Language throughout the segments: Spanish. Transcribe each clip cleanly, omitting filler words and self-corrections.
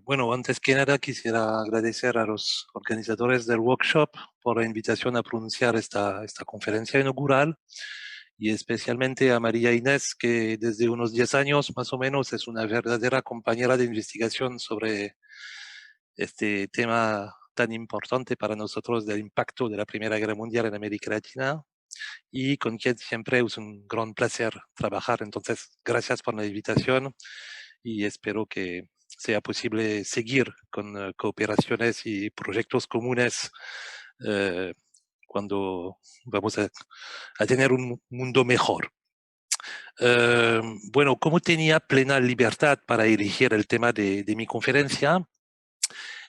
Bueno, antes que nada quisiera agradecer a los organizadores del workshop por la invitación a pronunciar esta conferencia inaugural y especialmente a María Inés, que desde unos 10 años más o menos es una verdadera compañera de investigación sobre este tema tan importante para nosotros del impacto de la Primera Guerra Mundial en América Latina y con quien siempre es un gran placer trabajar. Entonces, gracias por la invitación y espero que sea posible seguir con cooperaciones y proyectos comunes eh, cuando vamos a tener un mundo mejor. Bueno, como tenía plena libertad para elegir el tema de mi conferencia,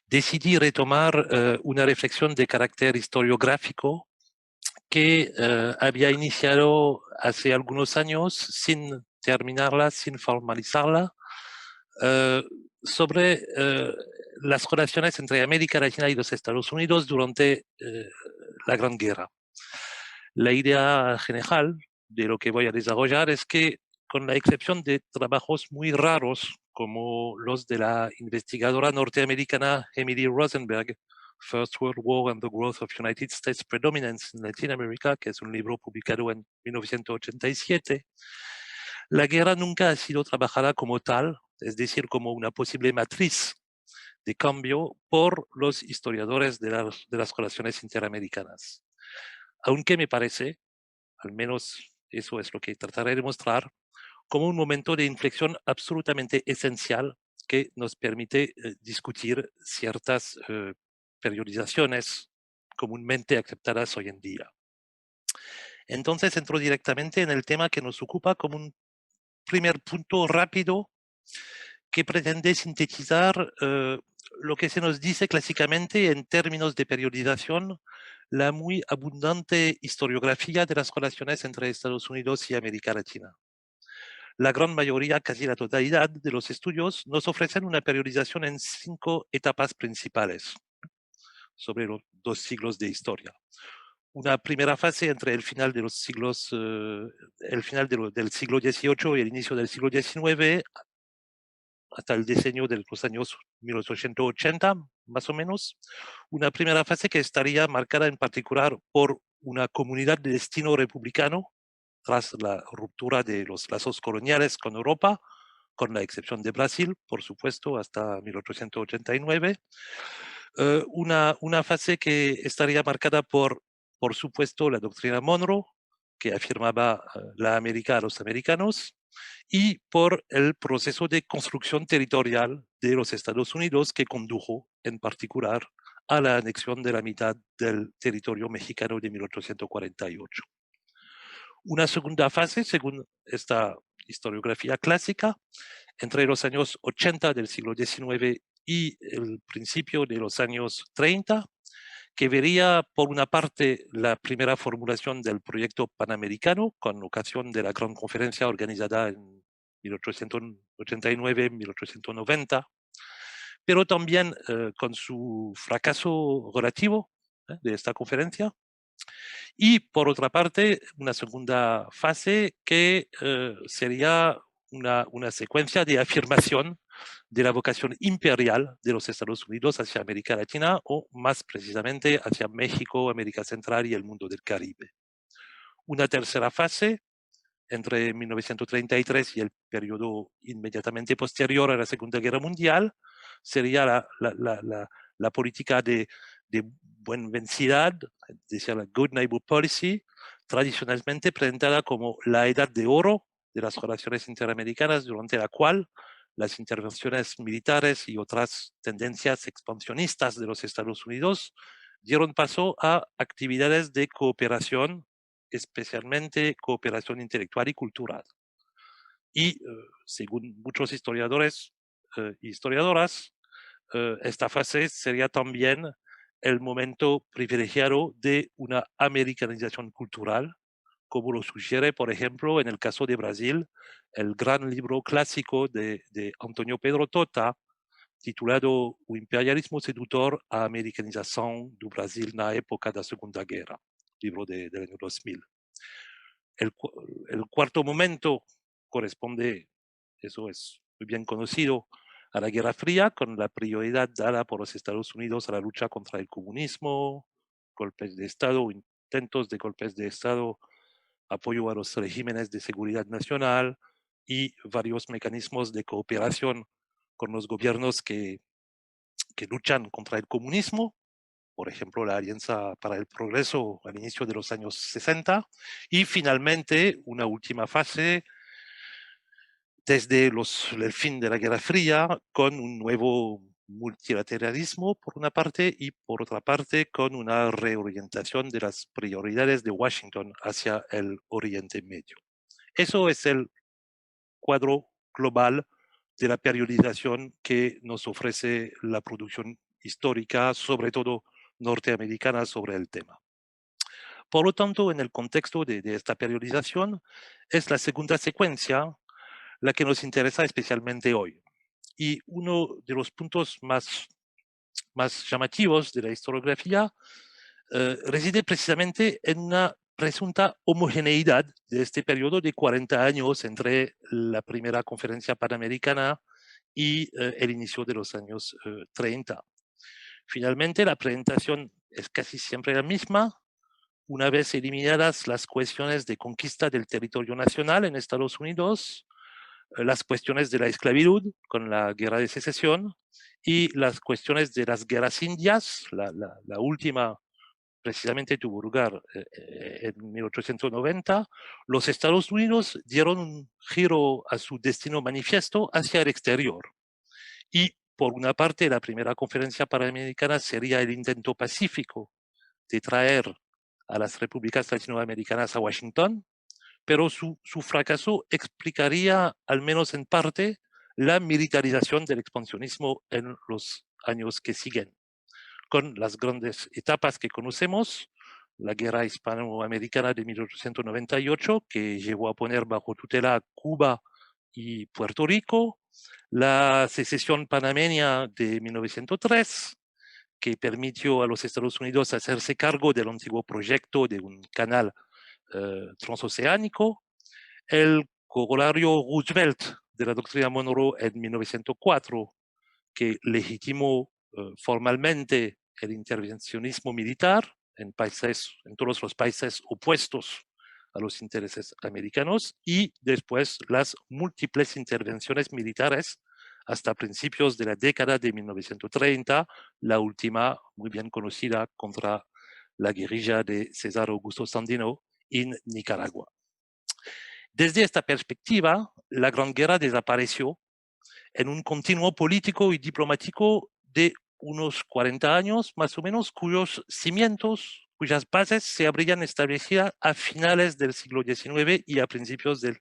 decidí retomar una reflexión de carácter historiográfico que había iniciado hace algunos años sin terminarla, sin formalizarla, eh, sobre las relaciones entre América Latina y los Estados Unidos durante la Gran Guerra. La idea general de lo que voy a desarrollar es que, con la excepción de trabajos muy raros como los de la investigadora norteamericana Emily Rosenberg, First World War and the Growth of United States Predominance in Latin America, que es un libro publicado en 1987, la guerra nunca ha sido trabajada como tal, es decir, como una posible matriz de cambio por los historiadores de las relaciones interamericanas. Aunque me parece, al menos eso es lo que trataré de mostrar, como un momento de inflexión absolutamente esencial que nos permite discutir ciertas periodizaciones comúnmente aceptadas hoy en día. Entonces entro directamente en el tema que nos ocupa como un primer punto rápido que pretende sintetizar lo que se nos dice clásicamente en términos de periodización, la muy abundante historiografía de las relaciones entre Estados Unidos y América Latina. La gran mayoría, casi la totalidad de los estudios nos ofrecen una periodización en 5 etapas principales sobre los 2 siglos de historia. Una primera fase entre el final de los siglos, el final del siglo XVIII y el inicio del siglo XIX, hasta el diseño de los años 1880, más o menos. Una primera fase que estaría marcada en particular por una comunidad de destino republicano tras la ruptura de los lazos coloniales con Europa, con la excepción de Brasil, por supuesto, hasta 1889. Una fase que estaría marcada por supuesto, la doctrina Monroe, que afirmaba la América a los americanos, y por el proceso de construcción territorial de los Estados Unidos que condujo en particular a la anexión de la mitad del territorio mexicano de 1848. Una segunda fase, según esta historiografía clásica, entre los años 80 del siglo XIX y el principio de los años 30, que vería por una parte la primera formulación del proyecto panamericano con ocasión de la gran conferencia organizada en 1889-1890, pero también con su fracaso relativo de esta conferencia. Y por otra parte, una segunda fase que sería una secuencia de afirmación de la vocación imperial de los Estados Unidos hacia América Latina o más precisamente hacia México, América Central y el mundo del Caribe. Una tercera fase entre 1933 y el periodo inmediatamente posterior a la Segunda Guerra Mundial sería la política de buenvencidad, decía la Good Neighbor Policy, tradicionalmente presentada como la edad de oro de las relaciones interamericanas, durante la cual las intervenciones militares y otras tendencias expansionistas de los Estados Unidos dieron paso a actividades de cooperación, especialmente cooperación intelectual y cultural. Y según muchos historiadores y historiadoras, esta fase sería también el momento privilegiado de una americanización cultural, como lo sugiere, por ejemplo, en el caso de Brasil, el gran libro clásico de Antonio Pedro Tota, titulado O Imperialismo Sedutor, a Americanização do Brasil na época da Segunda Guerra, libro del año 2000. El, el cuarto momento corresponde, eso es muy bien conocido, a la Guerra Fría, con la prioridad dada por los Estados Unidos a la lucha contra el comunismo, golpes de Estado, intentos de golpes de Estado, apoyo a los regímenes de seguridad nacional y varios mecanismos de cooperación con los gobiernos que luchan contra el comunismo, por ejemplo, la Alianza para el Progreso al inicio de los años 60, y finalmente una última fase desde el fin de la Guerra Fría, con un nuevo multilateralismo por una parte y por otra parte con una reorientación de las prioridades de Washington hacia el Oriente Medio. Eso es el cuadro global de la periodización que nos ofrece la producción histórica, sobre todo norteamericana, sobre el tema. Por lo tanto, en el contexto de esta periodización, es la segunda secuencia la que nos interesa especialmente hoy. Y uno de los puntos más llamativos de la historiografía reside precisamente en una presunta homogeneidad de este periodo de 40 años entre la primera conferencia panamericana y el inicio de los años 30. Finalmente, la presentación es casi siempre la misma, una vez eliminadas las cuestiones de conquista del territorio nacional en Estados Unidos, las cuestiones de la esclavitud con la guerra de secesión y las cuestiones de las guerras indias, la última precisamente tuvo lugar en 1890, los Estados Unidos dieron un giro a su destino manifiesto hacia el exterior. Y por una parte, la primera conferencia panamericana sería el intento pacífico de traer a las repúblicas latinoamericanas a Washington, pero su fracaso explicaría, al menos en parte, la militarización del expansionismo en los años que siguen, con las grandes etapas que conocemos, la guerra hispanoamericana de 1898, que llevó a poner bajo tutela Cuba y Puerto Rico, la secesión panameña de 1903, que permitió a los Estados Unidos hacerse cargo del antiguo proyecto de un canal transoceánico, el corolario Roosevelt de la doctrina Monroe en 1904, que legitimó formalmente el intervencionismo militar en todos los países opuestos a los intereses americanos, y después las múltiples intervenciones militares hasta principios de la década de 1930, la última muy bien conocida contra la guerrilla de César Augusto Sandino en Nicaragua. Desde esta perspectiva, la Gran Guerra desapareció en un continuo político y diplomático de unos 40 años, más o menos, cuyas bases se habrían establecido a finales del siglo XIX y a principios del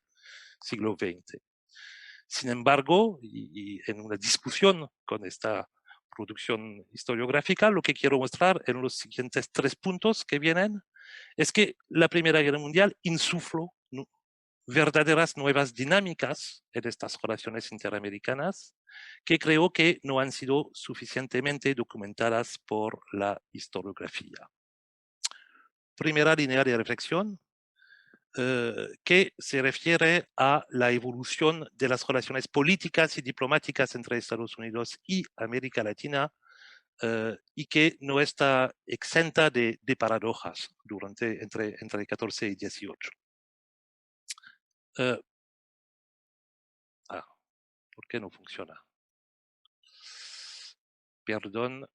siglo XX. Sin embargo, y en una discusión con esta producción historiográfica, lo que quiero mostrar en los siguientes 3 puntos que vienen es que la Primera Guerra Mundial insufló verdaderas nuevas dinámicas en estas relaciones interamericanas que creo que no han sido suficientemente documentadas por la historiografía. Primera línea de reflexión que se refiere a la evolución de las relaciones políticas y diplomáticas entre Estados Unidos y América Latina y que no está exenta de paradojas entre 14 y 18. ¿Por qué no funciona? Perdón,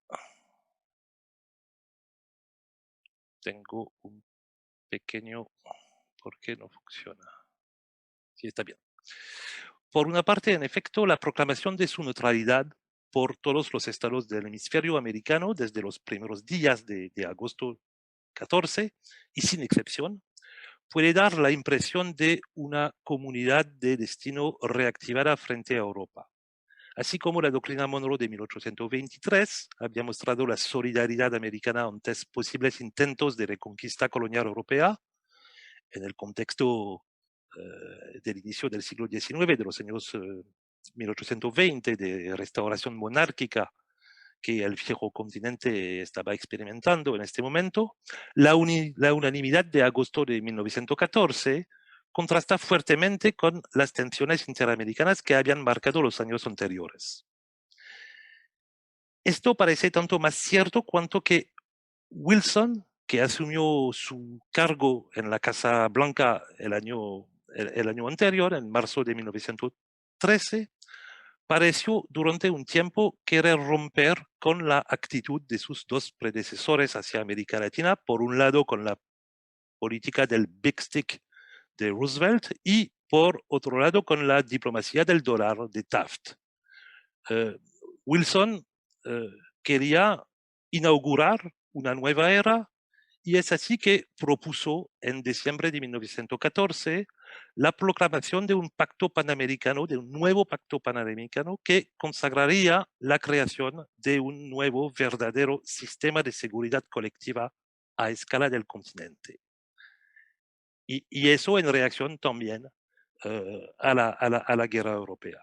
tengo un pequeño... ¿Por qué no funciona? Sí, está bien. Por una parte, en efecto, la proclamación de su neutralidad por todos los estados del hemisferio americano desde los primeros días de agosto 14, y sin excepción, puede dar la impresión de una comunidad de destino reactivada frente a Europa. Así como la doctrina Monroe de 1823 había mostrado la solidaridad americana ante posibles intentos de reconquista colonial europea en el contexto del inicio del siglo XIX, de los años 1820, de restauración monárquica que el viejo continente estaba experimentando en este momento, la unanimidad de agosto de 1914 contrasta fuertemente con las tensiones interamericanas que habían marcado los años anteriores. Esto parece tanto más cierto cuanto que Wilson, que asumió su cargo en la Casa Blanca el año anterior, en marzo de 1913, pareció durante un tiempo querer romper con la actitud de sus dos predecesores hacia América Latina, por un lado con la política del Big Stick de Roosevelt y por otro lado con la diplomacia del dólar de Taft. Wilson eh, quería inaugurar una nueva era y es así que propuso en diciembre de 1914 la proclamación de un pacto panamericano, de un nuevo pacto panamericano que consagraría la creación de un nuevo verdadero sistema de seguridad colectiva a escala del continente. Y eso en reacción también a la guerra europea.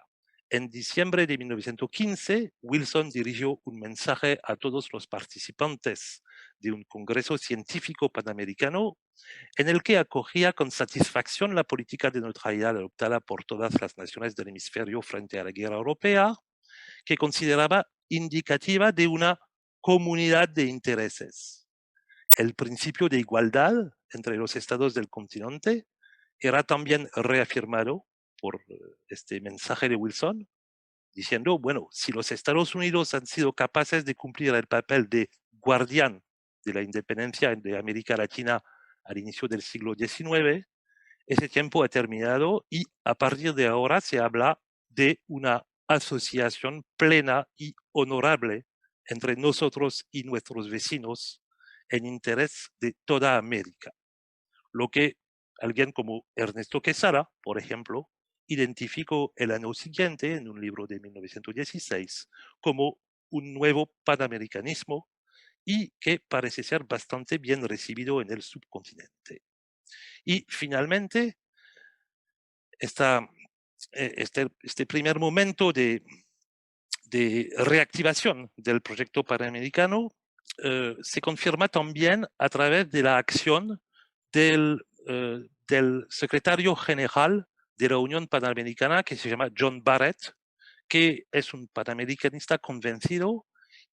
En diciembre de 1915, Wilson dirigió un mensaje a todos los participantes de un congreso científico panamericano en el que acogía con satisfacción la política de neutralidad adoptada por todas las naciones del hemisferio frente a la guerra europea, que consideraba indicativa de una comunidad de intereses. El principio de igualdad entre los estados del continente era también reafirmado por este mensaje de Wilson, diciendo, bueno, si los Estados Unidos han sido capaces de cumplir el papel de guardián de la independencia de América Latina al inicio del siglo XIX, ese tiempo ha terminado y a partir de ahora se habla de una asociación plena y honorable entre nosotros y nuestros vecinos en interés de toda América. Lo que alguien como Ernesto Quesada, por ejemplo, identificó el año siguiente en un libro de 1916 como un nuevo panamericanismo y que parece ser bastante bien recibido en el subcontinente. Y finalmente, este primer momento de reactivación del proyecto panamericano se confirma también a través de la acción del secretario general de la Unión Panamericana, que se llama John Barrett, que es un panamericanista convencido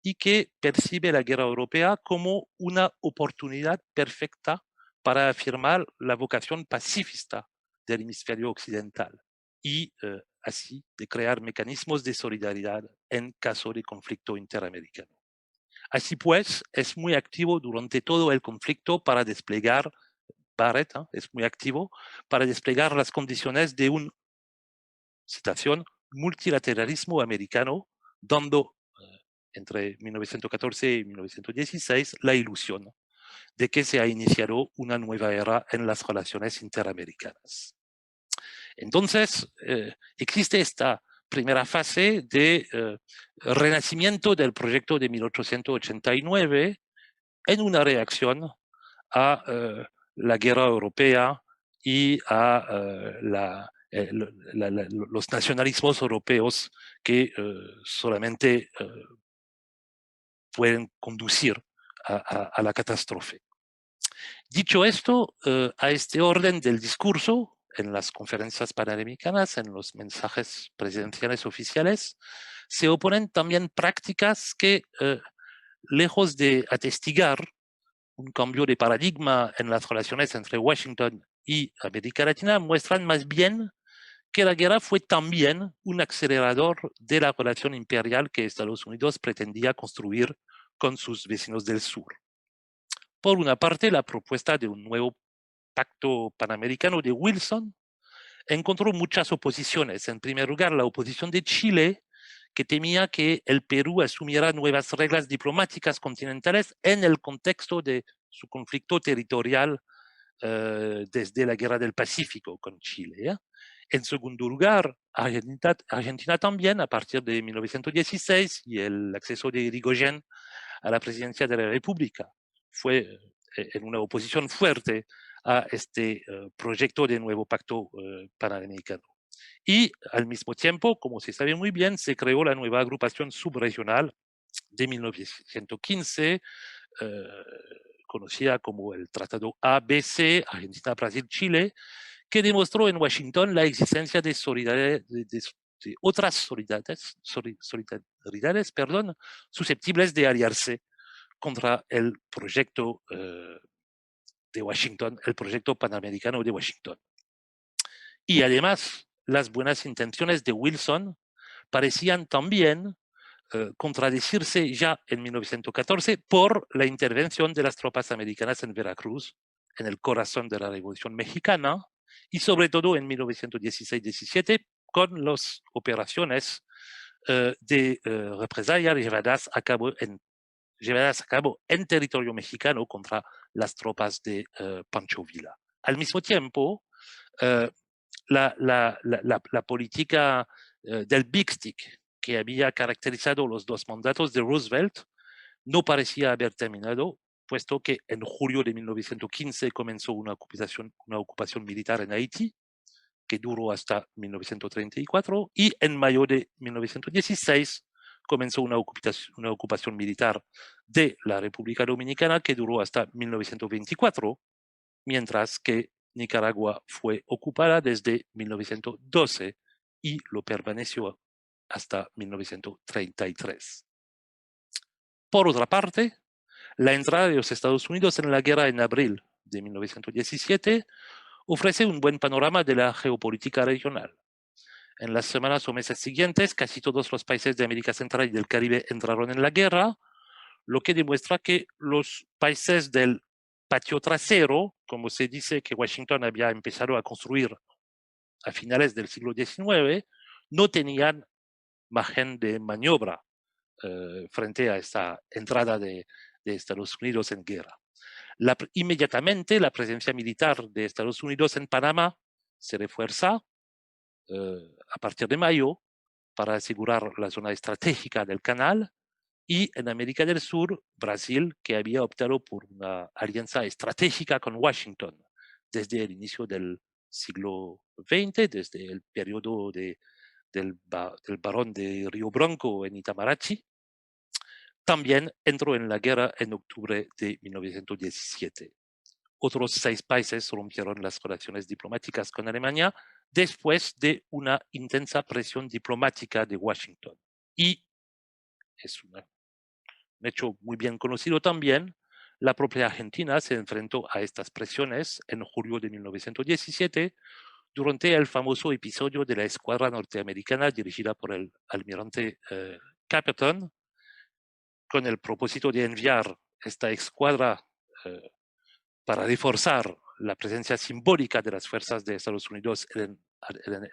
y que percibe la guerra europea como una oportunidad perfecta para afirmar la vocación pacifista del hemisferio occidental y así de crear mecanismos de solidaridad en caso de conflicto interamericano. Así pues, es muy activo durante todo el conflicto para desplegar, Barrett es muy activo para desplegar las condiciones de un, citación, multilateralismo americano, dando entre 1914 y 1916 la ilusión de que se ha iniciado una nueva era en las relaciones interamericanas. Entonces, existe esta primera fase de renacimiento del proyecto de 1889 en una reacción a la guerra europea y a los nacionalismos europeos que solamente pueden conducir a la catástrofe. Dicho esto, a este orden del discurso, en las conferencias panamericanas, en los mensajes presidenciales oficiales, se oponen también prácticas que, lejos de atestigar un cambio de paradigma en las relaciones entre Washington y América Latina, muestran más bien que la guerra fue también un acelerador de la relación imperial que Estados Unidos pretendía construir con sus vecinos del sur. Por una parte, la propuesta de un nuevo pacto panamericano de Wilson encontró muchas oposiciones. En primer lugar, la oposición de Chile, que temía que el Perú asumiera nuevas reglas diplomáticas continentales en el contexto de su conflicto territorial desde la Guerra del Pacífico con Chile. En segundo lugar, Argentina también, a partir de 1916 y el acceso de Irigoyen a la presidencia de la República, fue en una oposición fuerte a este proyecto de nuevo pacto panamericano. Y al mismo tiempo, como se sabe muy bien, se creó la nueva agrupación subregional de 1915, conocida como el Tratado ABC, Argentina, Brasil, Chile, que demostró en Washington la existencia de solidaridad, de otras solidaridades, perdón, susceptibles de aliarse contra el proyecto de Washington, el proyecto panamericano de Washington. Y además, las buenas intenciones de Wilson parecían también contradecirse ya en 1914 por la intervención de las tropas americanas en Veracruz, en el corazón de la Revolución Mexicana, y sobre todo en 1916-17 con las operaciones de represalia llevadas a cabo en territorio mexicano contra las tropas de Pancho Villa. Al mismo tiempo, la política del Big Stick, que había caracterizado los dos mandatos de Roosevelt, no parecía haber terminado, puesto que en julio de 1915 comenzó una ocupación militar en Haití, que duró hasta 1934, y en mayo de 1916 comenzó una ocupación militar de la República Dominicana que duró hasta 1924, mientras que Nicaragua fue ocupada desde 1912 y lo permaneció hasta 1933. Por otra parte, la entrada de los Estados Unidos en la guerra en abril de 1917 ofrece un buen panorama de la geopolítica regional. En las semanas o meses siguientes, casi todos los países de América Central y del Caribe entraron en la guerra, lo que demuestra que los países del patio trasero, como se dice que Washington había empezado a construir a finales del siglo XIX, no tenían margen de maniobra frente a esta entrada de Estados Unidos en guerra. Inmediatamente la presencia militar de Estados Unidos en Panamá se refuerza a partir de mayo para asegurar la zona estratégica del canal, y en América del Sur, Brasil, que había optado por una alianza estratégica con Washington desde el inicio del siglo XX, desde el periodo del barón de Río Branco en Itamaraty, también entró en la guerra en octubre de 1917. Otros 6 países rompieron las relaciones diplomáticas con Alemania después de una intensa presión diplomática de Washington. Y es un hecho muy bien conocido también, la propia Argentina se enfrentó a estas presiones en julio de 1917 durante el famoso episodio de la escuadra norteamericana dirigida por el almirante Caperton, con el propósito de enviar esta escuadra para reforzar la presencia simbólica de las fuerzas de Estados Unidos en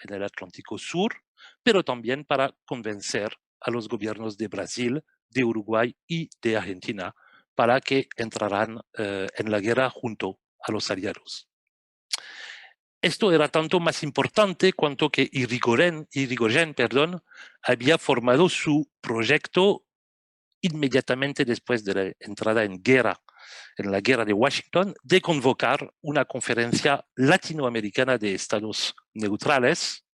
el Atlántico Sur, pero también para convencer a los gobiernos de Brasil, de Uruguay y de Argentina para que entraran en la guerra junto a los aliados. Esto era tanto más importante cuanto que Irigoyen, había formado su proyecto inmediatamente después de la entrada en la guerra de Washington, de convocar una conferencia latinoamericana de estados neutrales,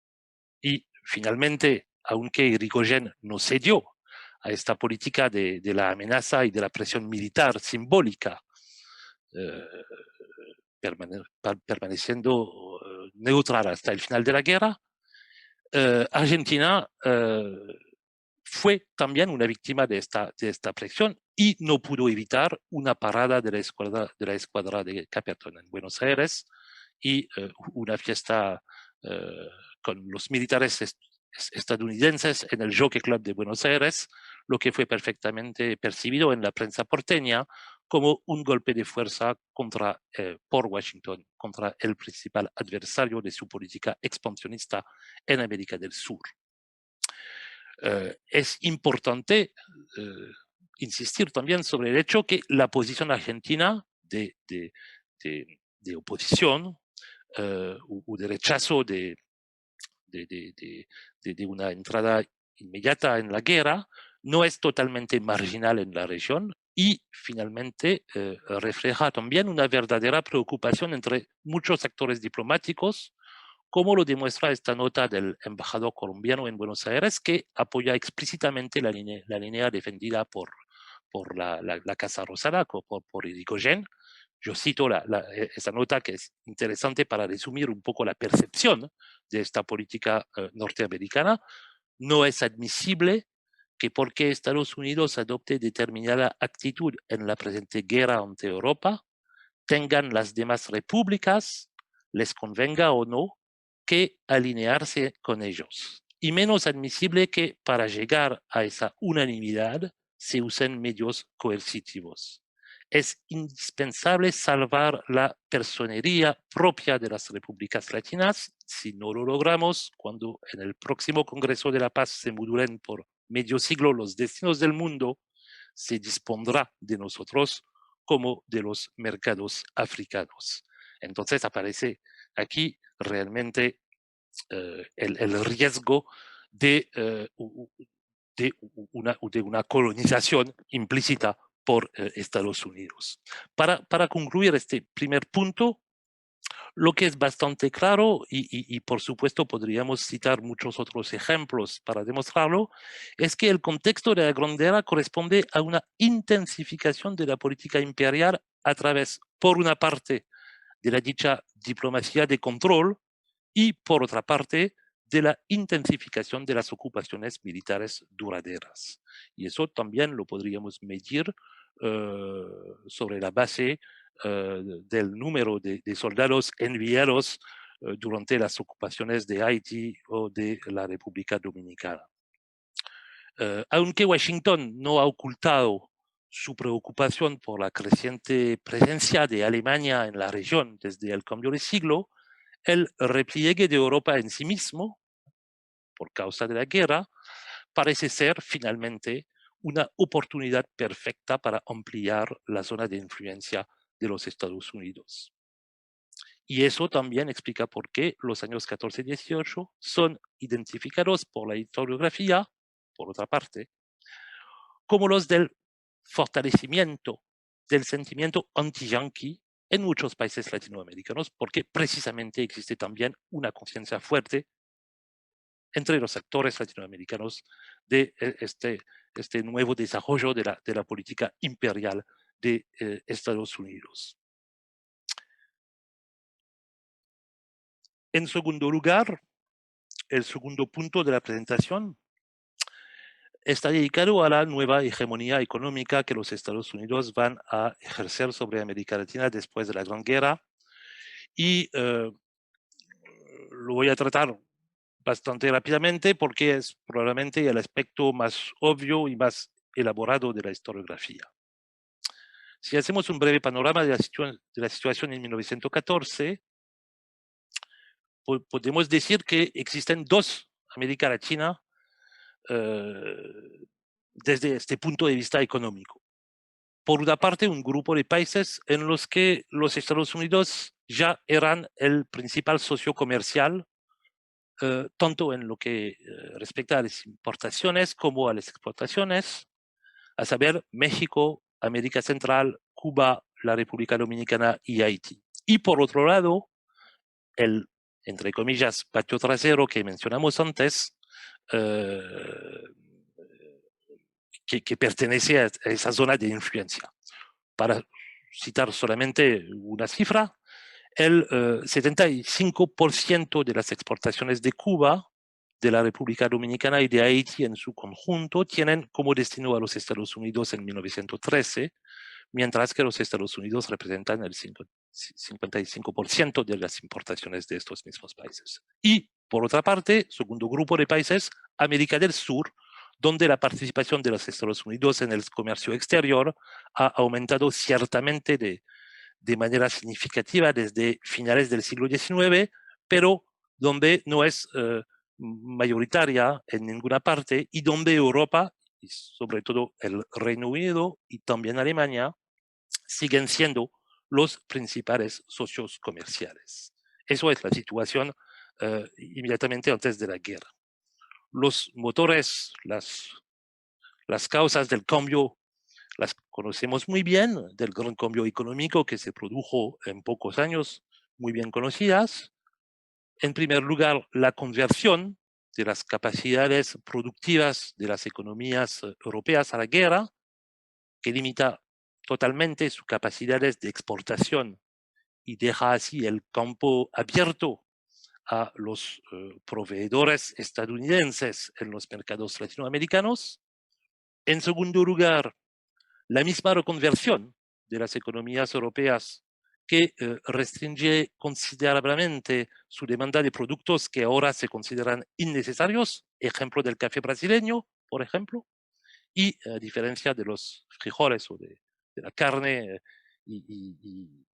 y finalmente, aunque Irigoyen no cedió a esta política de la amenaza y de la presión militar simbólica, permaneciendo neutral hasta el final de la guerra, Argentina fue también una víctima de esta presión y no pudo evitar una parada de la escuadra de Caperton en Buenos Aires y una fiesta con los militares estadounidenses en el Jockey Club de Buenos Aires, lo que fue perfectamente percibido en la prensa porteña como un golpe de fuerza por Washington contra el principal adversario de su política expansionista en América del Sur. Es importante insistir también sobre el hecho que la posición argentina de oposición o de rechazo de una entrada inmediata en la guerra no es totalmente marginal en la región, y finalmente refleja también una verdadera preocupación entre muchos actores diplomáticos, como lo demuestra esta nota del embajador colombiano en Buenos Aires, que apoya explícitamente la línea defendida por la Casa Rosada, por Irigoyen, Yo cito esa nota que es interesante para resumir un poco la percepción de esta política norteamericana. No es admisible que porque Estados Unidos adopte determinada actitud en la presente guerra ante Europa, tengan las demás repúblicas, les convenga o no, que alinearse con ellos. Y menos admisible que para llegar a esa unanimidad se usen medios coercitivos. Es indispensable salvar la personería propia de las repúblicas latinas. Si no lo logramos, cuando en el próximo Congreso de la Paz se modulen por medio siglo los destinos del mundo, se dispondrá de nosotros como de los mercados africanos. Entonces aparece aquí realmente el riesgo de, de una colonización implícita por Estados Unidos. Para concluir este primer punto, lo que es bastante claro, y por supuesto podríamos citar muchos otros ejemplos para demostrarlo, es que el contexto de la Gran Guerra corresponde a una intensificación de la política imperial a través, por una parte, de la dicha diplomacia de control y, por otra parte, de la intensificación de las ocupaciones militares duraderas. Y eso también lo podríamos medir sobre la base del número de soldados enviados durante las ocupaciones de Haití o de la República Dominicana. Aunque Washington no ha ocultado su preocupación por la creciente presencia de Alemania en la región desde el cambio de siglo, el repliegue de Europa en sí mismo, por causa de la guerra, parece ser finalmente una oportunidad perfecta para ampliar la zona de influencia de los Estados Unidos. Y eso también explica por qué los años 14 y 18 son identificados por la historiografía, por otra parte, como los del fortalecimiento del sentimiento anti-yanqui en muchos países latinoamericanos, porque precisamente existe también una conciencia fuerte entre los actores latinoamericanos de este nuevo desarrollo de la política imperial de Estados Unidos. En segundo lugar, el segundo punto de la presentación está dedicado a la nueva hegemonía económica que los Estados Unidos van a ejercer sobre América Latina después de la Gran Guerra, y lo voy a tratar bastante rápidamente porque es probablemente el aspecto más obvio y más elaborado de la historiografía. Si hacemos un breve panorama de la situación en 1914, podemos decir que existen dos América Latina desde este punto de vista económico. Por una parte, un grupo de países en los que los Estados Unidos ya eran el principal socio comercial, tanto en lo que respecta a las importaciones como a las exportaciones, a saber, México, América Central, Cuba, la República Dominicana y Haití. Y por otro lado, el, entre comillas, patio trasero que mencionamos antes, que pertenece a esa zona de influencia. Para citar solamente una cifra, el 75% de las exportaciones de Cuba, de la República Dominicana y de Haití en su conjunto tienen como destino a los Estados Unidos en 1913, mientras que los Estados Unidos representan el 55% de las importaciones de estos mismos países. Y, por otra parte, segundo grupo de países, América del Sur, donde la participación de los Estados Unidos en el comercio exterior ha aumentado ciertamente de manera significativa desde finales del siglo XIX, pero donde no es mayoritaria en ninguna parte y donde Europa, y sobre todo el Reino Unido y también Alemania, siguen siendo los principales socios comerciales. Eso es la situación inmediatamente antes de la guerra. Los motores, las causas del cambio las conocemos muy bien, del gran cambio económico que se produjo en pocos años, muy bien conocidas. En primer lugar, la conversión de las capacidades productivas de las economías europeas a la guerra, que limita totalmente sus capacidades de exportación y deja así el campo abierto a los proveedores estadounidenses en los mercados latinoamericanos. En segundo lugar, la misma reconversión de las economías europeas que restringe considerablemente su demanda de productos que ahora se consideran innecesarios, ejemplo del café brasileño, por ejemplo, y a diferencia de los frijoles o de la carne, y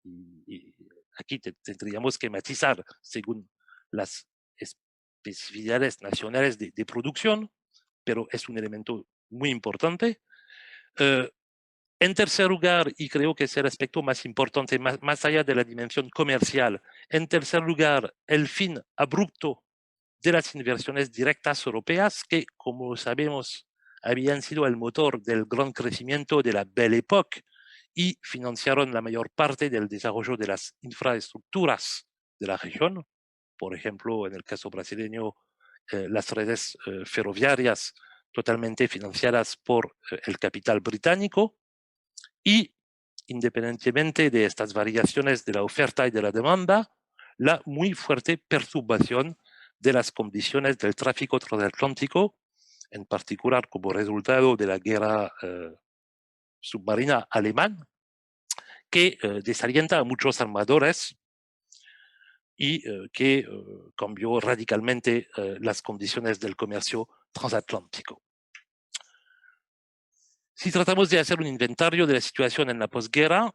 aquí tendríamos que matizar según las especificidades nacionales de producción, pero es un elemento muy importante. En tercer lugar, y creo que es el aspecto más importante, más allá de la dimensión comercial, en tercer lugar, el fin abrupto de las inversiones directas europeas que, como sabemos, habían sido el motor del gran crecimiento de la Belle Époque y financiaron la mayor parte del desarrollo de las infraestructuras de la región. Por ejemplo, en el caso brasileño, las redes ferroviarias totalmente financiadas por el capital británico. Y, independientemente de estas variaciones de la oferta y de la demanda, la muy fuerte perturbación de las condiciones del tráfico transatlántico, en particular como resultado de la guerra submarina alemán, que desalienta a muchos armadores y que cambió radicalmente las condiciones del comercio transatlántico. Si tratamos de hacer un inventario de la situación en la posguerra,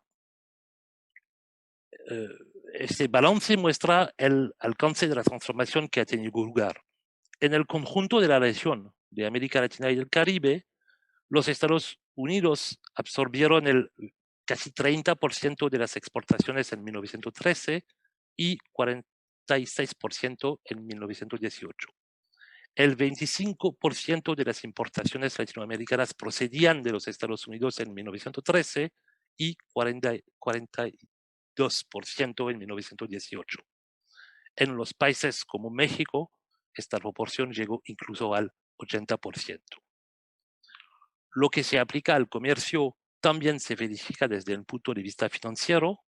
este balance muestra el alcance de la transformación que ha tenido lugar. En el conjunto de la región de América Latina y del Caribe, los Estados Unidos absorbieron el casi 30% de las exportaciones en 1913 y 46% en 1918. El 25% de las importaciones latinoamericanas procedían de los Estados Unidos en 1913 y 42% en 1918. En los países como México, esta proporción llegó incluso al 80%. Lo que se aplica al comercio también se verifica desde el punto de vista financiero,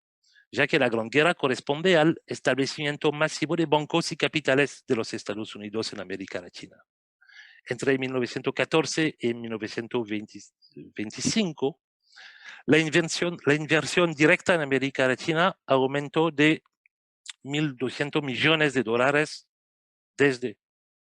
ya que la Gran Guerra corresponde al establecimiento masivo de bancos y capitales de los Estados Unidos en América Latina. Entre 1914 y 1925, la inversión directa en América Latina aumentó de 1.200 millones de dólares, desde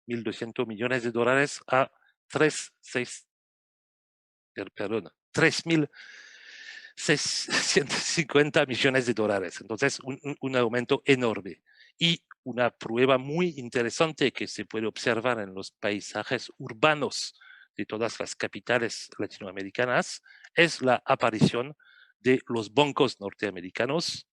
1.200 millones de dólares a 3.650 millones de dólares. Entonces, un aumento enorme. Y una prueba muy interesante que se puede observar en los paisajes urbanos de todas las capitales latinoamericanas es la aparición de los bancos norteamericanos.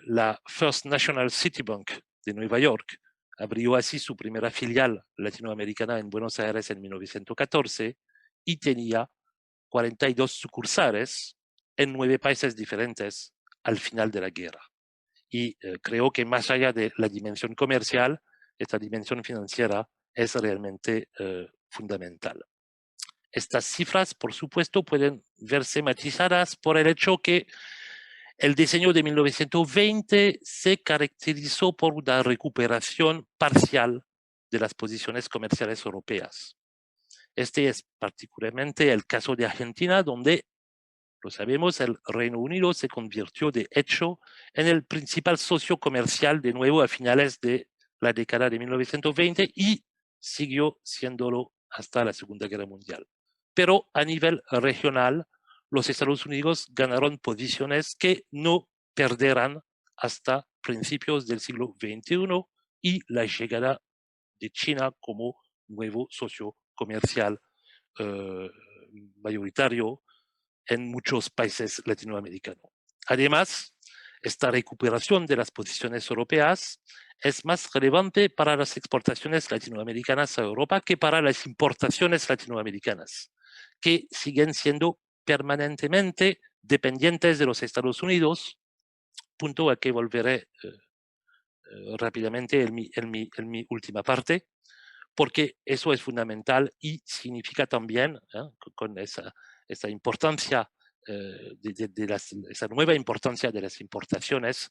La First National City Bank de Nueva York abrió así su primera filial latinoamericana en Buenos Aires en 1914 y tenía 42 sucursales en 9 países diferentes al final de la guerra. Y creo que más allá de la dimensión comercial, esta dimensión financiera es realmente fundamental. Estas cifras, por supuesto, pueden verse matizadas por el hecho que el diseño de 1920 se caracterizó por una recuperación parcial de las posiciones comerciales europeas. Este es particularmente el caso de Argentina, donde, lo sabemos, el Reino Unido se convirtió de hecho en el principal socio comercial de nuevo a finales de la década de 1920 y siguió siéndolo hasta la Segunda Guerra Mundial. Pero a nivel regional, los Estados Unidos ganaron posiciones que no perderán hasta principios del siglo XXI y la llegada de China como nuevo socio comercial mayoritario en muchos países latinoamericanos. Además, esta recuperación de las posiciones europeas es más relevante para las exportaciones latinoamericanas a Europa que para las importaciones latinoamericanas, que siguen siendo permanentemente dependientes de los Estados Unidos, punto a que volveré rápidamente en mi última parte, porque eso es fundamental y significa también, con esa importancia esa nueva importancia de las importaciones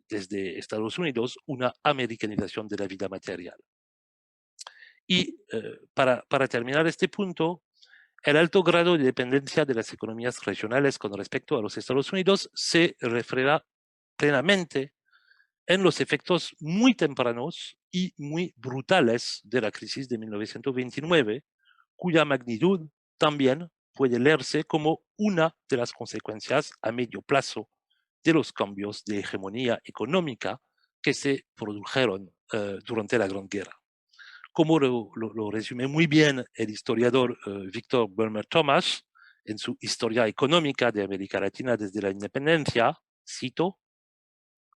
desde Estados Unidos, una americanización de la vida material. Y para terminar este punto, el alto grado de dependencia de las economías regionales con respecto a los Estados Unidos se refleja plenamente en los efectos muy tempranos y muy brutales de la crisis de 1929, cuya magnitud también puede leerse como una de las consecuencias a medio plazo de los cambios de hegemonía económica que se produjeron durante la Gran Guerra. Como lo resume muy bien el historiador Victor Bulmer Thomas en su Historia Económica de América Latina desde la Independencia, cito: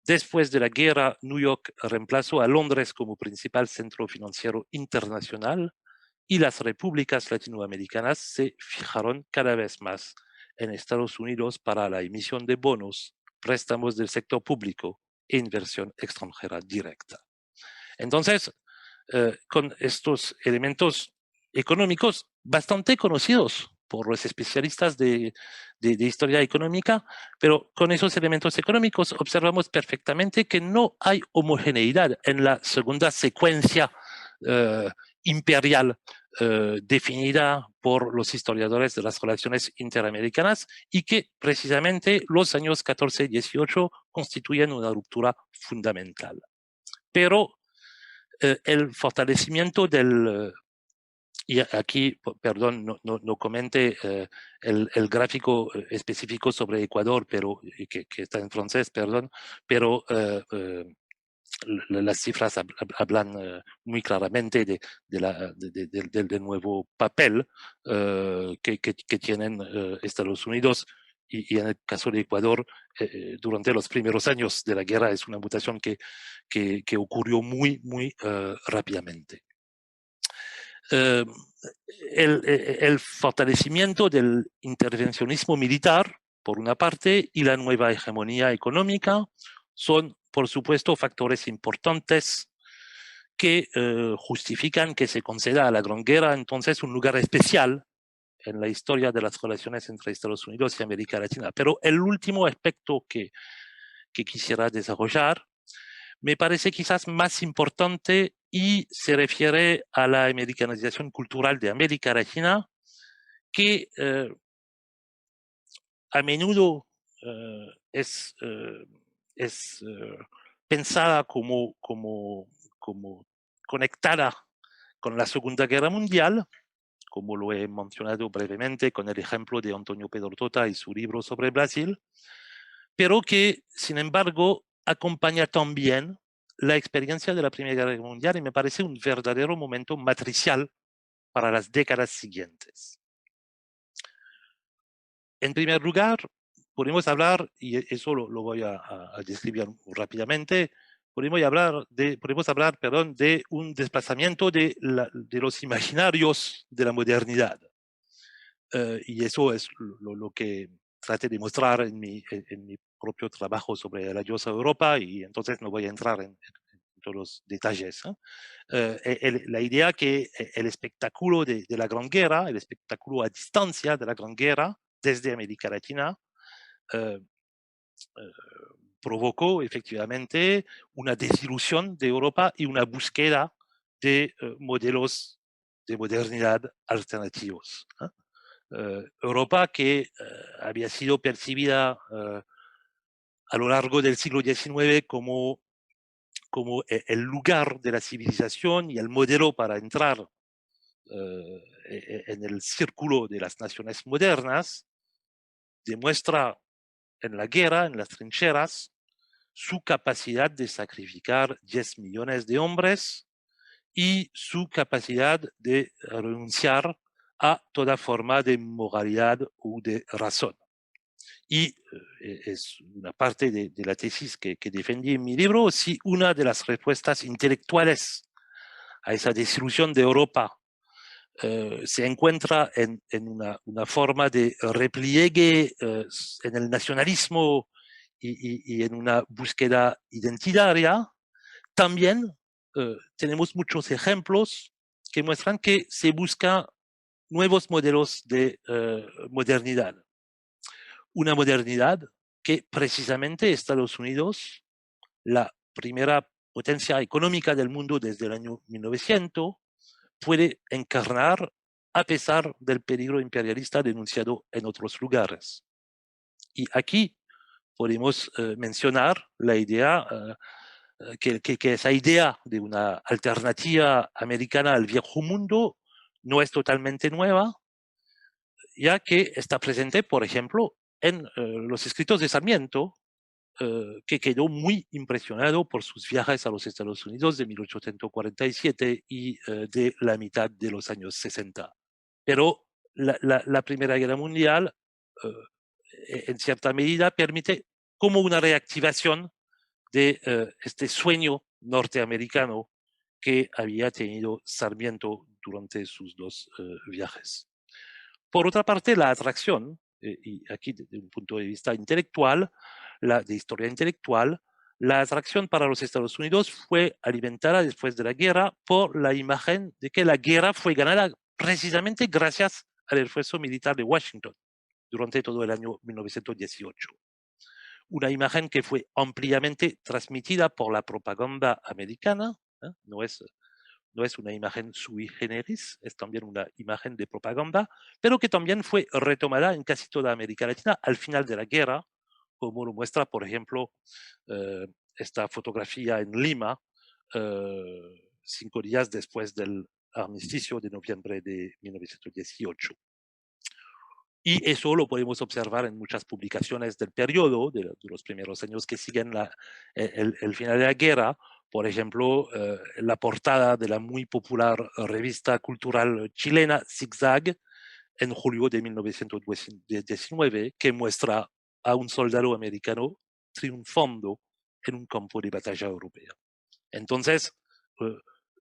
después de la guerra, New York reemplazó a Londres como principal centro financiero internacional y las repúblicas latinoamericanas se fijaron cada vez más en Estados Unidos para la emisión de bonos, préstamos del sector público e inversión extranjera directa. Entonces, con estos elementos económicos bastante conocidos por los especialistas de historia económica, pero con esos elementos económicos observamos perfectamente que no hay homogeneidad en la segunda secuencia imperial definida por los historiadores de las relaciones interamericanas y que precisamente los años 14 y 18 constituyen una ruptura fundamental. Pero el fortalecimiento del, y aquí, perdón, no comente el gráfico específico sobre Ecuador, pero que está en francés, perdón, pero las cifras hablan muy claramente del nuevo papel que tienen Estados Unidos y en el caso de Ecuador, durante los primeros años de la guerra es una mutación que ocurrió muy rápidamente. El fortalecimiento del intervencionismo militar, por una parte, y la nueva hegemonía económica son, por supuesto, factores importantes que justifican que se conceda a la Gran Guerra entonces un lugar especial en la historia de las relaciones entre Estados Unidos y América Latina. Pero el último aspecto que quisiera desarrollar me parece quizás más importante y se refiere a la americanización cultural de América Latina, que a menudo es pensada como conectada con la Segunda Guerra Mundial, como lo he mencionado brevemente con el ejemplo de Antonio Pedrotota y su libro sobre Brasil, pero que, sin embargo, acompaña también la experiencia de la Primera Guerra Mundial y me parece un verdadero momento matricial para las décadas siguientes. En primer lugar, podemos hablar, y eso lo voy a describir rápidamente, podemos hablar de un desplazamiento de los imaginarios de la modernidad. Y eso es lo que traté de mostrar en mi propio trabajo sobre la diosa Europa, y entonces no voy a entrar en todos los detalles. La idea que el espectáculo de la Gran Guerra, el espectáculo a distancia de la Gran Guerra desde América Latina, provocó efectivamente una desilusión de Europa y una búsqueda de modelos de modernidad alternativos. Europa que había sido percibida a lo largo del siglo XIX como el lugar de la civilización y el modelo para entrar en el círculo de las naciones modernas, demuestra en la guerra, en las trincheras, su capacidad de sacrificar 10 millones de hombres y su capacidad de renunciar a toda forma de moralidad o de razón. Y es una parte de la tesis que defendí en mi libro, si una de las respuestas intelectuales a esa desilusión de Europa se encuentra en una forma de repliegue en el nacionalismo y en una búsqueda identitaria, también tenemos muchos ejemplos que muestran que se busca nuevos modelos de modernidad. Una modernidad que precisamente Estados Unidos, la primera potencia económica del mundo desde el año 1900, puede encarnar a pesar del peligro imperialista denunciado en otros lugares. Y aquí podemos mencionar la idea, que esa idea de una alternativa americana al viejo mundo no es totalmente nueva, ya que está presente, por ejemplo, en los escritos de Sarmiento, que quedó muy impresionado por sus viajes a los Estados Unidos de 1847 y de la mitad de los años 60. Pero la Primera Guerra Mundial, en cierta medida, permite como una reactivación de este sueño norteamericano que había tenido Sarmiento durante sus dos viajes. Por otra parte, la atracción, y aquí desde un punto de vista intelectual, de historia intelectual, la atracción para los Estados Unidos fue alimentada después de la guerra por la imagen de que la guerra fue ganada precisamente gracias al esfuerzo militar de Washington durante todo el año 1918. Una imagen que fue ampliamente transmitida por la propaganda americana, no es una imagen sui generis, es también una imagen de propaganda, pero que también fue retomada en casi toda América Latina al final de la guerra, como lo muestra, por ejemplo, esta fotografía en Lima, 5 días después del armisticio de noviembre de 1918. Y eso lo podemos observar en muchas publicaciones del periodo, de los primeros años que siguen el final de la guerra. Por ejemplo, la portada de la muy popular revista cultural chilena Zigzag en julio de 1919, que muestra a un soldado americano triunfando en un campo de batalla europea. Entonces,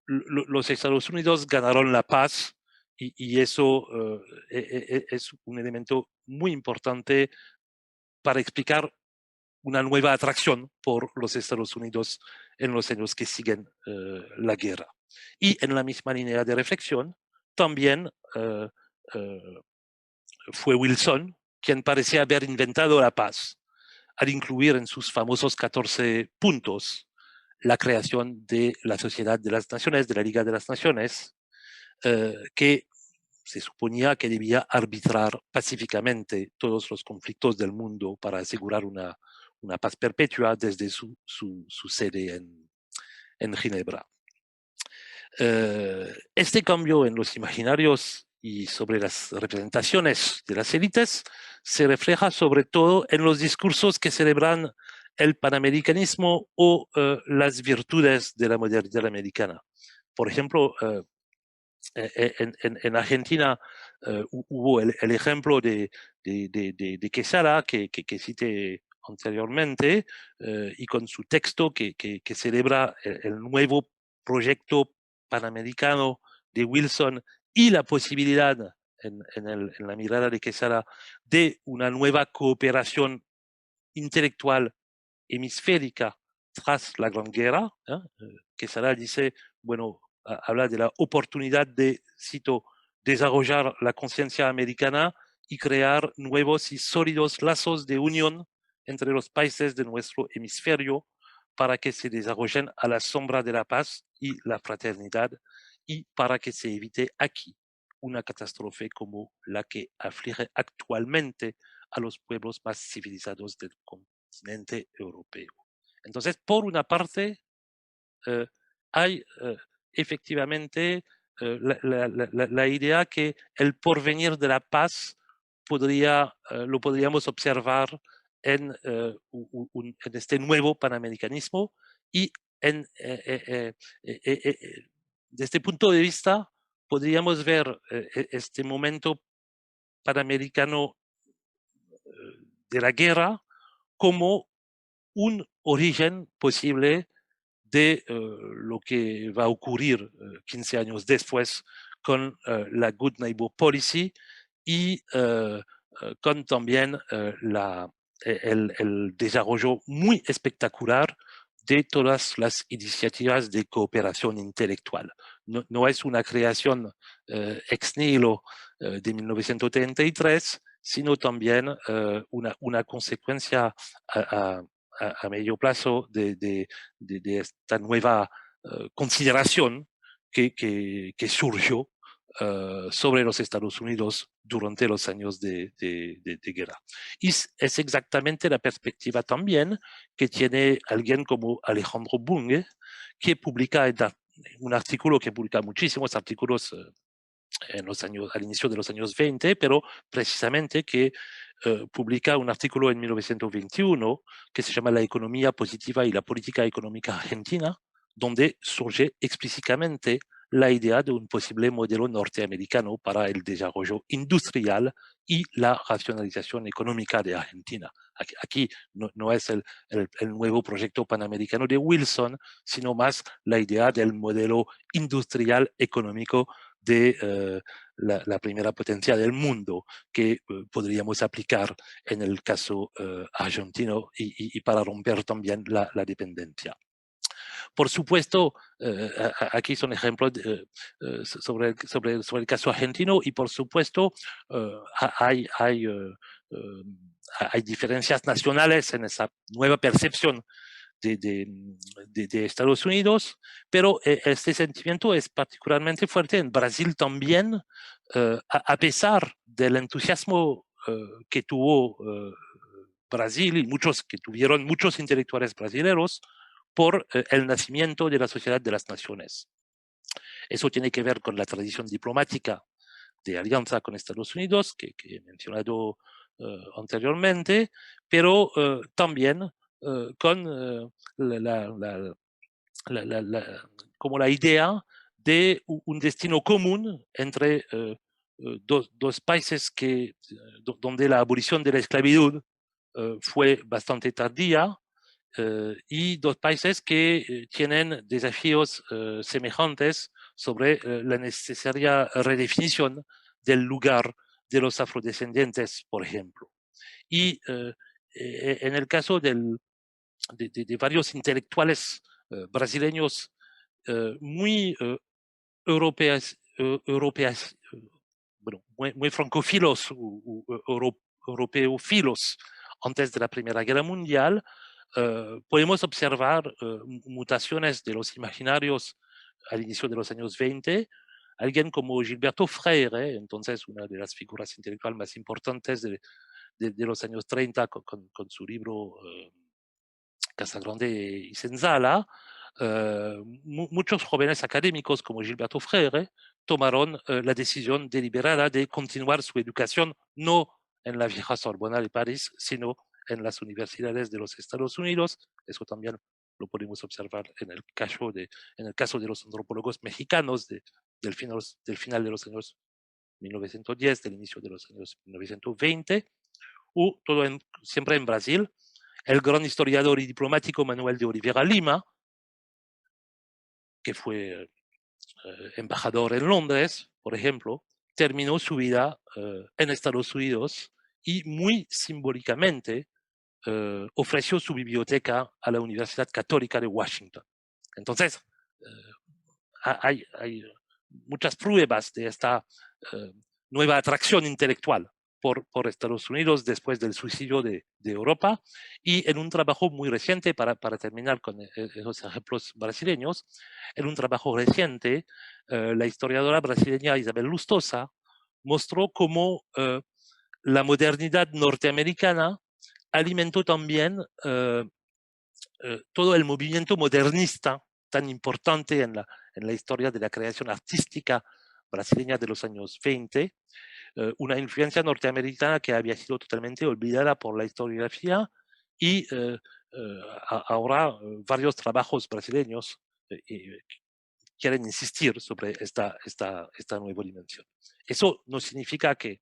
los Estados Unidos ganaron la paz y eso es un elemento muy importante para explicar una nueva atracción por los Estados Unidos en los años que siguen la guerra. Y en la misma línea de reflexión, también fue Wilson quien parecía haber inventado la paz al incluir en sus famosos 14 puntos la creación de la Sociedad de las Naciones, de la Liga de las Naciones, que se suponía que debía arbitrar pacíficamente todos los conflictos del mundo para asegurar una paz perpetua desde su sede en Ginebra. Este cambio en los imaginarios y sobre las representaciones de las élites se refleja sobre todo en los discursos que celebran el panamericanismo o las virtudes de la modernidad americana. Por ejemplo, en Argentina hubo el ejemplo de Quesada, que cité anteriormente, y con su texto que celebra el nuevo proyecto panamericano de Wilson y la posibilidad en la mirada de Quesada de una nueva cooperación intelectual hemisférica tras la Gran Guerra. Quesada dice, bueno, habla de la oportunidad de, cito, desarrollar la conciencia americana y crear nuevos y sólidos lazos de unión entre los países de nuestro hemisferio para que se desarrollen a la sombra de la paz y la fraternidad y para que se evite aquí una catástrofe como la que aflige actualmente a los pueblos más civilizados del continente europeo. Entonces, por una parte, hay efectivamente la idea que el porvenir de la paz lo podríamos observar en este nuevo panamericanismo y desde este punto de vista podríamos ver este momento panamericano de la guerra como un origen posible de lo que va a ocurrir 15 años después con la Good Neighbor Policy y con también el desarrollo muy espectacular de todas las iniciativas de cooperación intelectual. No es una creación ex nihilo de 1933, sino también una consecuencia a medio plazo de esta nueva consideración que surgió sobre los Estados Unidos durante los años de guerra. Y es exactamente la perspectiva también que tiene alguien como Alejandro Bunge, que publica un artículo, que publica muchísimos artículos en los años, al inicio de los años 20, pero precisamente que publica un artículo en 1921 que se llama La economía positiva y la política económica argentina, donde surge explícitamente la idea de un posible modelo norteamericano para el desarrollo industrial y la racionalización económica de Argentina. Aquí no es el nuevo proyecto panamericano de Wilson, sino más la idea del modelo industrial económico de la primera potencia del mundo que podríamos aplicar en el caso argentino y para romper también la dependencia. Por supuesto, aquí son ejemplos sobre el caso argentino y por supuesto hay diferencias nacionales en esa nueva percepción de Estados Unidos, pero este sentimiento es particularmente fuerte en Brasil también, a pesar del entusiasmo que tuvo Brasil y que tuvieron muchos intelectuales brasileños por el nacimiento de la Sociedad de las Naciones. Eso tiene que ver con la tradición diplomática de alianza con Estados Unidos, que he mencionado anteriormente, pero también con como la idea de un destino común entre dos países donde la abolición de la esclavitud fue bastante tardía, y dos países que tienen desafíos semejantes sobre la necesaria redefinición del lugar de los afrodescendientes, por ejemplo. Y en el caso de varios intelectuales brasileños muy europeas, bueno, muy francófilos europeófilos antes de la Primera Guerra Mundial, podemos observar mutaciones de los imaginarios al inicio de los años 20. Alguien como Gilberto Freire, entonces una de las figuras intelectuales más importantes de los años 30 con su libro Casagrande y Senzala, muchos jóvenes académicos como Gilberto Freire tomaron la decisión deliberada de continuar su educación no en la vieja Sorbona de París, sino en las universidades de los Estados Unidos. Eso también lo podemos observar en el caso de los antropólogos mexicanos del final de los años 1910, del inicio de los años 1920, o siempre en Brasil. El gran historiador y diplomático Manuel de Oliveira Lima, que fue embajador en Londres, por ejemplo, terminó su vida en Estados Unidos y muy simbólicamente ofreció su biblioteca a la Universidad Católica de Washington. Entonces, hay muchas pruebas de esta nueva atracción intelectual por Estados Unidos después del suicidio de Europa, y en un trabajo muy reciente, para terminar con esos ejemplos brasileños, en un trabajo reciente, la historiadora brasileña Isabel Lustosa mostró cómo la modernidad norteamericana alimentó también todo el movimiento modernista tan importante en la historia de la creación artística brasileña de los años 20, una influencia norteamericana que había sido totalmente olvidada por la historiografía, y ahora varios trabajos brasileños quieren insistir sobre esta nueva dimensión. Eso no significa que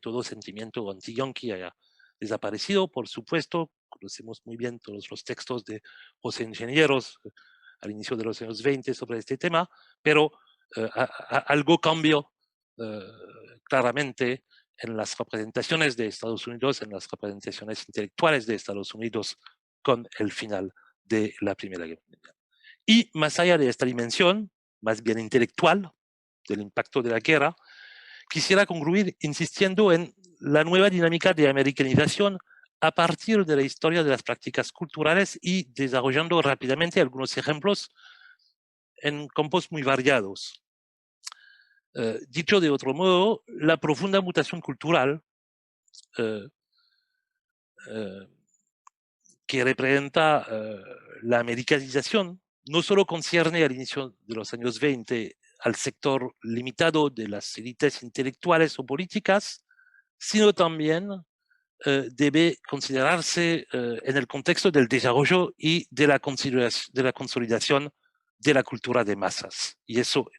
todo sentimiento anti-yanqui haya desaparecido. Por supuesto, conocemos muy bien todos los textos de José Ingenieros al inicio de los años 20 sobre este tema, pero algo cambió claramente en las representaciones de Estados Unidos, en las representaciones intelectuales de Estados Unidos con el final de la Primera Guerra Mundial. Y más allá de esta dimensión, más bien intelectual, del impacto de la guerra, quisiera concluir insistiendo en la nueva dinámica de americanización a partir de la historia de las prácticas culturales y desarrollando rápidamente algunos ejemplos en campos muy variados. Dicho de otro modo, la profunda mutación cultural que representa la americanización no solo concierne al inicio de los años 20 al sector limitado de las élites intelectuales o políticas, sino también debe considerarse en el contexto del desarrollo y de la consolidación de la cultura de masas. Y eso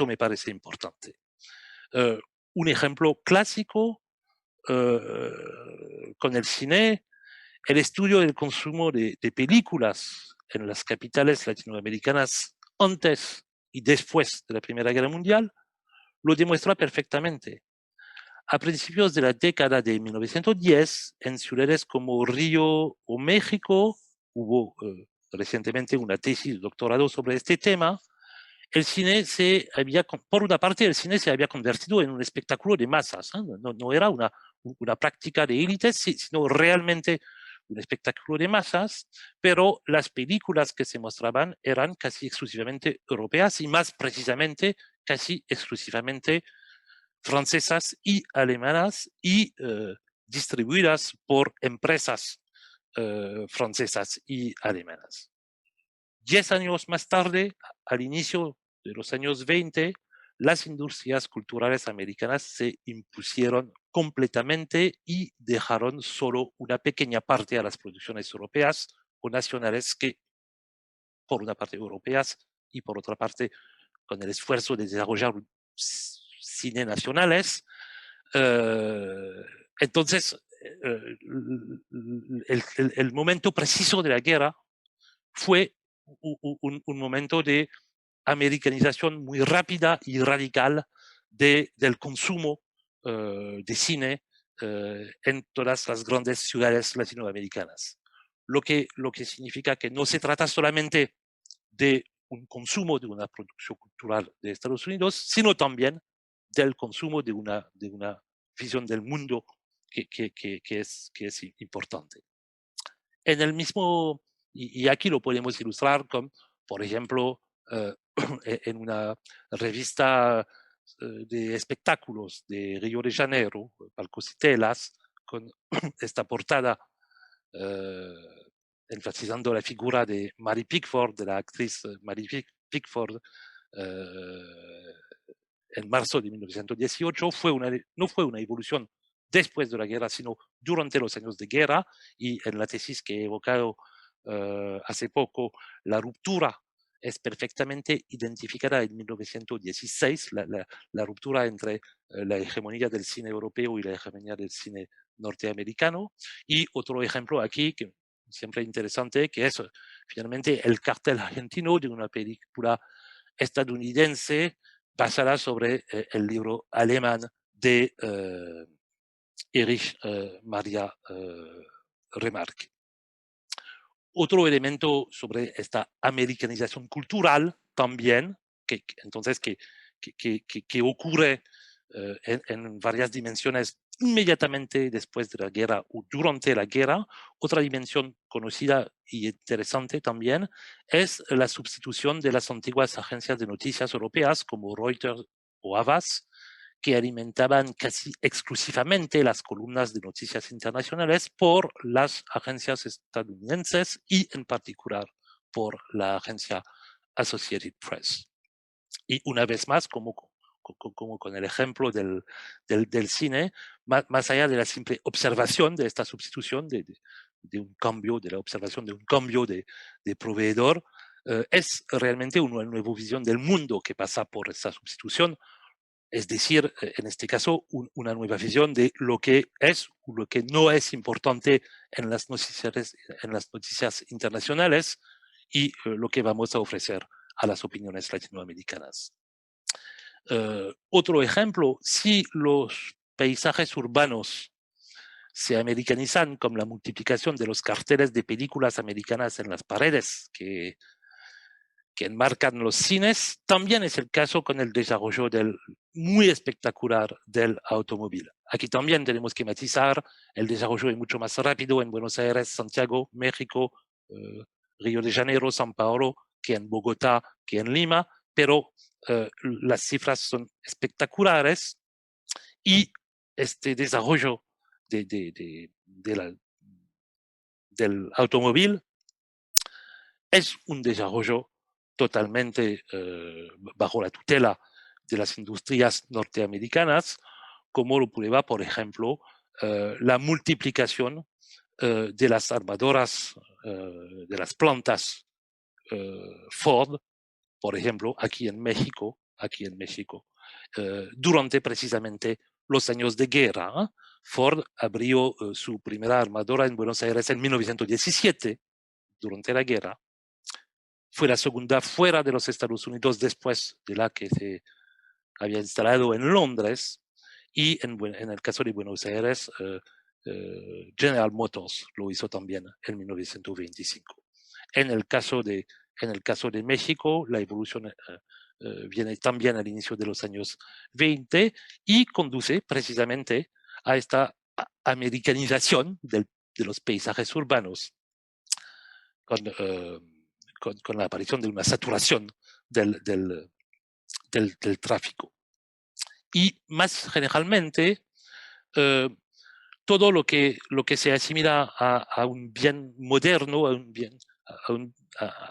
me parece importante. Un ejemplo clásico con el cine, el estudio del consumo de películas en las capitales latinoamericanas antes y después de la Primera Guerra Mundial lo demuestra perfectamente. A principios de la década de 1910, en ciudades como Río o México, hubo recientemente una tesis de doctorado sobre este tema, el cine por una parte, el cine se había convertido en un espectáculo de masas, ¿eh? No era una práctica de élites, sino realmente un espectáculo de masas, pero las películas que se mostraban eran casi exclusivamente europeas y más precisamente casi exclusivamente francesas y alemanas y distribuidas por empresas francesas y alemanas. 10 años más tarde, al inicio de los años 20, las industrias culturales americanas se impusieron completamente y dejaron solo una pequeña parte a las producciones europeas o nacionales que, por una parte, europeas y por otra parte, con el esfuerzo de desarrollar cine nacionales. Entonces, el momento preciso de la guerra fue un momento de americanización muy rápida y radical del consumo de cine en todas las grandes ciudades latinoamericanas. Lo que significa que no se trata solamente de un consumo de una producción cultural de Estados Unidos, sino también del consumo de una visión del mundo que es importante. En el mismo, y aquí lo podemos ilustrar con, por ejemplo, en una revista de espectáculos de Río de Janeiro, Palcos y Telas, con esta portada enfatizando la figura de Mary Pickford, de la actriz Mary Pickford, en marzo de 1918, no fue una evolución después de la guerra, sino durante los años de guerra, y en la tesis que he evocado hace poco, la ruptura es perfectamente identificada en 1916, la ruptura entre la hegemonía del cine europeo y la hegemonía del cine norteamericano. Y otro ejemplo aquí, que siempre interesante, que es finalmente el cartel argentino de una película estadounidense basada sobre el libro alemán de Erich Maria Remarque. Otro elemento sobre esta americanización cultural también, entonces que ocurre en varias dimensiones inmediatamente después de la guerra o durante la guerra. Otra dimensión conocida y interesante también es la sustitución de las antiguas agencias de noticias europeas como Reuters o Havas, que alimentaban casi exclusivamente las columnas de noticias internacionales, por las agencias estadounidenses y en particular por la agencia Associated Press. Y una vez más, como con el ejemplo del cine, más allá de la simple observación de esta sustitución, de un cambio, de la observación de un cambio de proveedor, es realmente una nueva visión del mundo que pasa por esta sustitución. Es decir, en este caso, una nueva visión de lo que es o lo que no es importante en las noticias internacionales y lo que vamos a ofrecer a las opiniones latinoamericanas. Otro ejemplo, si los paisajes urbanos se americanizan con la multiplicación de los carteles de películas americanas en las paredes, que que enmarcan los cines, también es el caso con el desarrollo muy espectacular del automóvil. Aquí también tenemos que matizar, el desarrollo es mucho más rápido en Buenos Aires, Santiago, México, Río de Janeiro, São Paulo, que en Bogotá, que en Lima, pero las cifras son espectaculares y este desarrollo del automóvil es un desarrollo totalmente bajo la tutela de las industrias norteamericanas, como lo prueba, por ejemplo, la multiplicación de las armadoras, de las plantas Ford, por ejemplo, aquí en México, durante precisamente los años de guerra. Ford abrió su primera armadora en Buenos Aires en 1917, durante la guerra. Fue la segunda fuera de los Estados Unidos después de la que se había instalado en Londres, y en el caso de Buenos Aires, General Motors lo hizo también en 1925. En el caso de México, la evolución viene también al inicio de los años 20 y conduce precisamente a esta americanización de los paisajes urbanos, con la aparición de una saturación del tráfico. Y más generalmente, todo lo que se asimila a un bien moderno,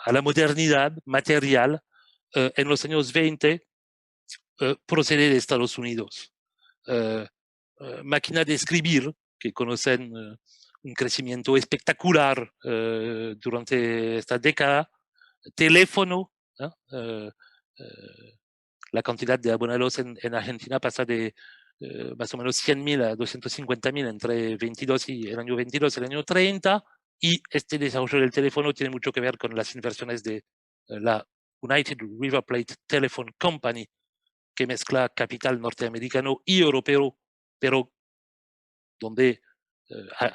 a la modernidad material, en los años 20 procede de Estados Unidos. Máquina de escribir, que conocen un crecimiento espectacular durante esta década, teléfono, la cantidad de abonados en Argentina pasa de más o menos 100.000 a 250.000 entre 22 y el año 22 y el año 30, y este desarrollo del teléfono tiene mucho que ver con las inversiones de la United River Plate Telephone Company, que mezcla capital norteamericano y europeo, pero donde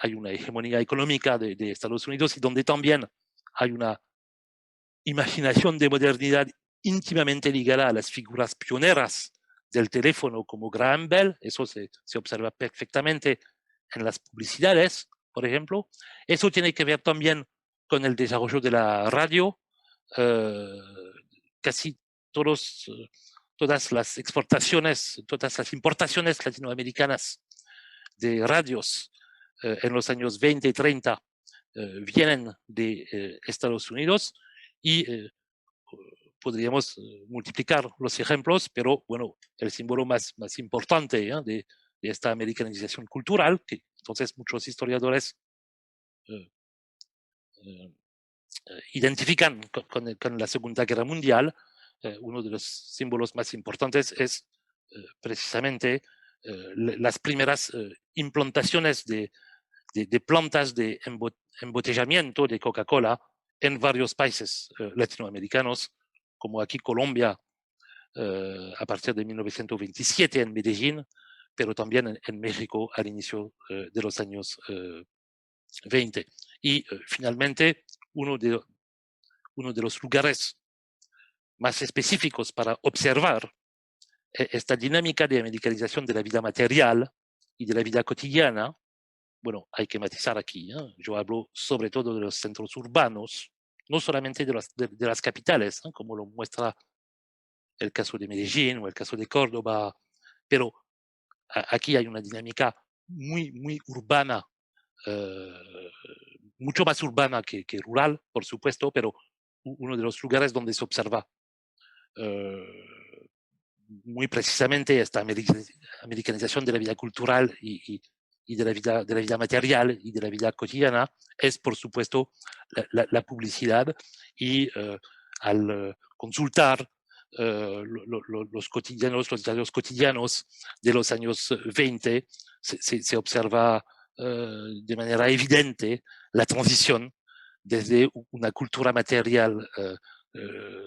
hay una hegemonía económica de Estados Unidos y donde también hay una imaginación de modernidad íntimamente ligada a las figuras pioneras del teléfono como Graham Bell. Eso se observa perfectamente en las publicidades, por ejemplo. Eso tiene que ver también con el desarrollo de la radio. Casi todas las exportaciones, todas las importaciones latinoamericanas de radios en los años 20 y 30 vienen de Estados Unidos, y podríamos multiplicar los ejemplos, pero bueno, el símbolo más importante de esta americanización cultural, que entonces muchos historiadores identifican con la Segunda Guerra Mundial, uno de los símbolos más importantes es precisamente las primeras implantaciones de plantas de embotellamiento de Coca-Cola en varios países latinoamericanos, como aquí Colombia, a partir de 1927 en Medellín, pero también en México al inicio de los años 20. Y finalmente, uno de los lugares más específicos para observar esta dinámica de americanización de la vida material y de la vida cotidiana. Bueno, hay que matizar aquí, yo hablo sobre todo de los centros urbanos, no solamente de las capitales, como lo muestra el caso de Medellín o el caso de Córdoba, pero aquí hay una dinámica muy urbana, mucho más urbana que rural, por supuesto, pero uno de los lugares donde se observa muy precisamente esta americanización de la vida cultural y de la vida material y de la vida cotidiana es, por supuesto, la publicidad. Y al consultar los diarios cotidianos de los años 20, se observa de manera evidente la transición desde una cultura material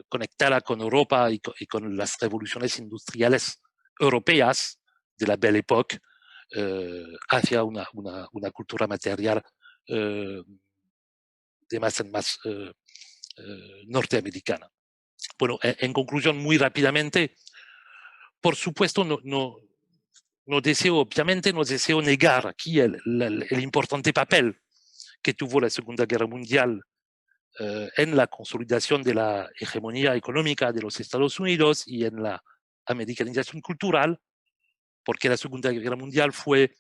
conectada con Europa y con las revoluciones industriales europeas de la Belle Époque, hacia una cultura material de más en más norteamericana. Bueno, en conclusión, muy rápidamente, por supuesto, no deseo, obviamente, no deseo negar aquí el importante papel que tuvo la Segunda Guerra Mundial en la consolidación de la hegemonía económica de los Estados Unidos y en la americanización cultural, porque la Segunda Guerra Mundial fue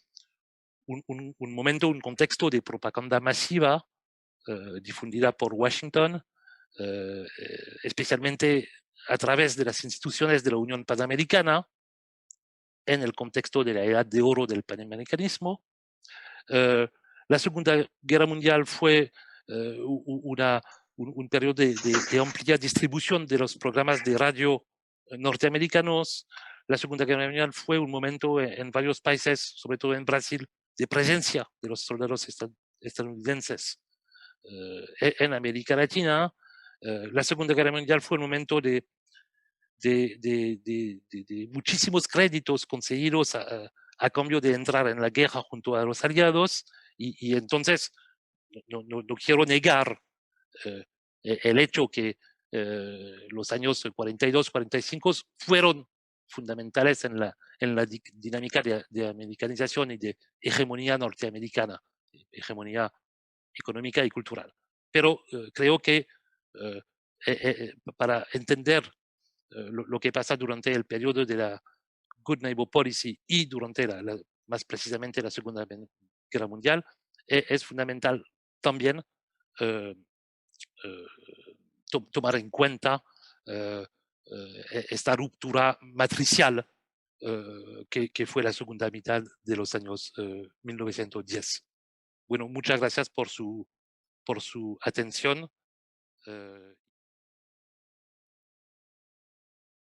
un momento, un contexto de propaganda masiva difundida por Washington, especialmente a través de las instituciones de la Unión Panamericana, en el contexto de la edad de oro del panamericanismo. La Segunda Guerra Mundial fue un periodo de amplia distribución de los programas de radio norteamericanos. La Segunda Guerra Mundial fue un momento en varios países, sobre todo en Brasil, de presencia de los soldados estadounidenses en América Latina. La Segunda Guerra Mundial fue un momento de muchísimos créditos conseguidos a cambio de entrar en la guerra junto a los aliados y entonces no quiero negar eh, el hecho que los años 42, 45 fueron fundamentales en la dinámica de americanización y de hegemonía norteamericana, hegemonía económica y cultural. Pero creo que para entender lo que pasa durante el periodo de la Good Neighbor Policy y durante más precisamente la Segunda Guerra Mundial, es fundamental también eh, eh, tomar en cuenta esta ruptura matricial que fue la segunda mitad de los años 1910. Bueno, muchas gracias por su atención.